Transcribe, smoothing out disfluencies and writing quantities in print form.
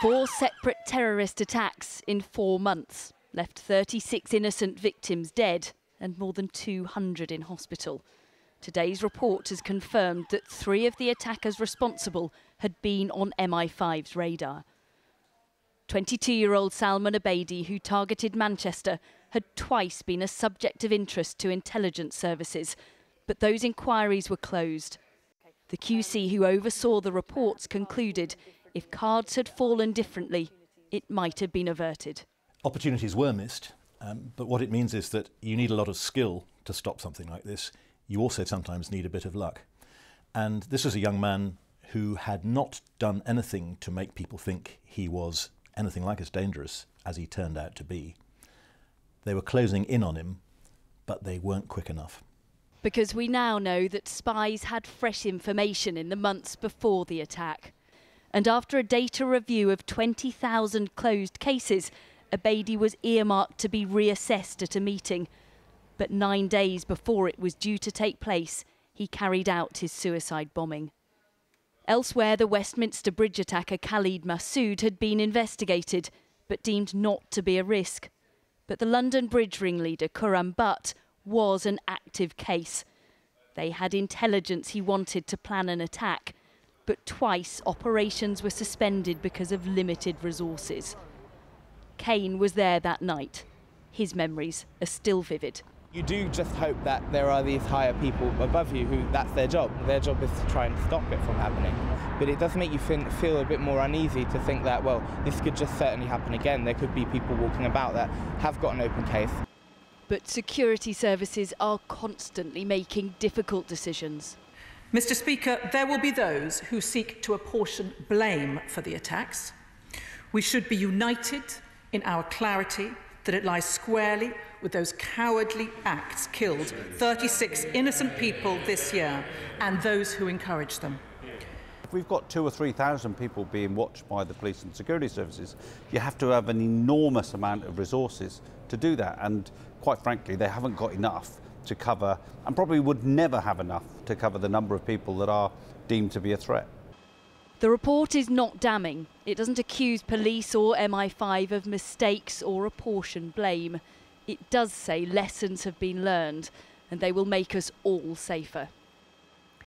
4 separate terrorist attacks in 4 months left 36 innocent victims dead and more than 200 in hospital. Today's report has confirmed that 3 of the attackers responsible had been on MI5's radar. 22-year-old Salman Abedi, who targeted Manchester, had twice been a subject of interest to intelligence services, but those inquiries were closed. The QC who oversaw the reports concluded if cards had fallen differently, it might have been averted. Opportunities were missed, but what it means is that you need a lot of skill to stop something like this. You also sometimes need a bit of luck. And this was a young man who had not done anything to make people think he was anything like as dangerous as he turned out to be. They were closing in on him, but they weren't quick enough. Because we now know that spies had fresh information in the months before the attack. And after a data review of 20,000 closed cases, Abedi was earmarked to be reassessed at a meeting. But 9 days before it was due to take place, he carried out his suicide bombing. Elsewhere, the Westminster Bridge attacker Khalid Massoud had been investigated, but deemed not to be a risk. But the London Bridge ringleader Khurram Butt was an active case. They had intelligence he wanted to plan an attack, but twice operations were suspended because of limited resources. Kane was there that night. His memories are still vivid. You do just hope that there are these higher people above you who that's their job. Their job is to try and stop it from happening. But it does make you feel a bit more uneasy to think that, well, this could just certainly happen again. There could be people walking about that have got an open case. But security services are constantly making difficult decisions. Mr. Speaker, there will be those who seek to apportion blame for the attacks. We should be united in our clarity that it lies squarely with those cowardly acts killed 36 innocent people this year and those who encouraged them. If we've got 2,000 or 3,000 people being watched by the police and security services, you have to have an enormous amount of resources to do that, and quite frankly they haven't got enough to cover, and probably would never have enough to cover the number of people that are deemed to be a threat. The report is not damning. It doesn't accuse police or MI5 of mistakes or apportion blame. It does say lessons have been learned and they will make us all safer.